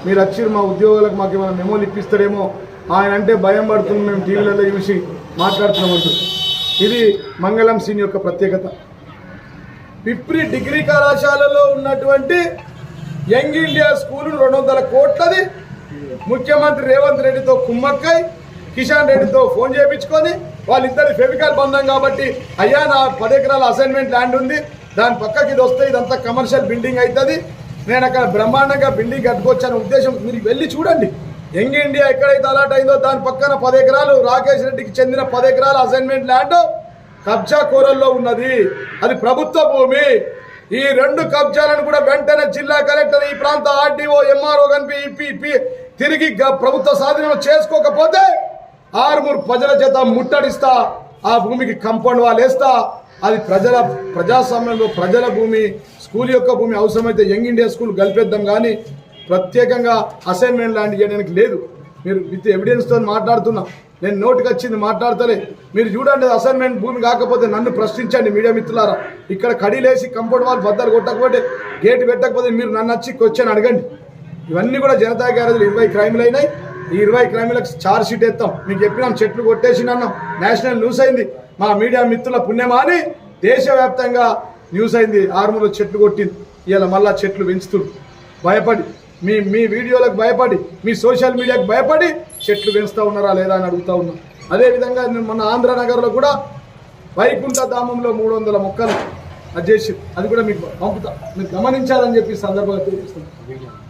మీరు వచ్చి మా ఉద్యోగులకు మాకు ఏమైనా మెమోలు ఇప్పిస్తారేమో ఆయన అంటే భయం పడుతుంది, మేము టీవీలలో చూసి మాట్లాడుతున్నామంటూ. ఇది మంగళం సీన్ యొక్క ప్రత్యేకత. పిప్రి డిగ్రీ కళాశాలలో ఉన్నటువంటి యంగ్ ఇండియా స్కూల్ 200 కోట్లది ముఖ్యమంత్రి రేవంత్ రెడ్డితో కుమ్మక్కై కిషన్ రెడ్డితో ఫోన్ చేయించుకొని వాళ్ళిద్దరి ఫెవికాల్ బంధం కాబట్టి అయ్యా నా 10 ఎకరాల అసైన్మెంట్ ల్యాండ్ ఉంది, దాని పక్కకి ఇది వస్తే ఇదంతా కమర్షియల్ బిల్డింగ్ అవుతుంది, నేను అక్కడ బ్రహ్మాండంగా బిల్డింగ్ కట్టుకోవచ్చు అనే ఉద్దేశం. మీరు వెళ్ళి చూడండి, యంగ్ ఇండియా ఎక్కడైతే అలాట్ అయిందో దాని పక్కన 10 ఎకరాలు రాకేష్ రెడ్డికి చెందిన 10 ఎకరాల అసైన్మెంట్ ల్యాండ్ కబ్జా కోరల్లో ఉన్నది. అది ప్రభుత్వ భూమి. ఈ 2 కబ్జాలను కూడా వెంటనే జిల్లా కలెక్టర్, ఈ ప్రాంత ఆర్డీఓ, ఎంఆర్ఓ కనిపి తిరిగి ప్రభుత్వ స్వాధీనం చేసుకోకపోతే ఆర్మూర్ ప్రజల చేత ముట్టడిస్తా, ఆ భూమికి కంపౌండ్ వాల్ వేస్తా. అది ప్రజాస్వామ్యంలో ప్రజల భూమి, స్కూల్ యొక్క భూమి. అవసరమైతే యంగ్ ఇండియా స్కూల్ కలిపేద్దాం, కానీ ప్రత్యేకంగా అసైన్మెంట్ ల్యాండ్ చేయడానికి లేదు. మీరు విత్ ఎవిడెన్స్తో మాట్లాడుతున్నా, నేను నోటికి వచ్చింది మాట్లాడతలే. మీరు చూడండి, అసైన్మెంట్ భూమి కాకపోతే నన్ను ప్రశ్నించండి మీడియా మిత్రులారా. ఇక్కడ కడీలేసి కంపౌండ్ వాల్ బద్దలు కొట్టకపోతే, గేటు పెట్టకపోతే మీరు నన్ను వచ్చి క్వశ్చన్ అడగండి. ఇవన్నీ కూడా జనతా గ్యారేజ్లు 20 క్రైమ్లు అయినాయి. ఈ 20 క్రైమ్లకు ఛార్జ్ షీట్ ఎత్తాం. మీకు చెప్పినాం, చెట్లు కొట్టేసినాం, నేషనల్ న్యూస్ అయింది. మా మీడియా మిత్రుల పుణ్యమా అని దేశవ్యాప్తంగా న్యూస్ అయింది. ఆర్మూర్లో చెట్లు కొట్టింది. ఇలా మళ్ళా చెట్లు పెంచుతుంది భయపడి, మీ వీడియోలకు భయపడి, మీ సోషల్ మీడియాకు భయపడి చెట్లు పెంచుతూ ఉన్నారా లేదా అని అడుగుతూ ఉన్నాం. అదేవిధంగా మన ఆంధ్రనగర్లో కూడా వైకుంఠ ధామంలో 300 మొక్కలు అది చేసి, అది కూడా మీకు పంపుతా, మీరు గమనించాలని చెప్పి సందర్భంగా తెలియజేస్తున్నాను.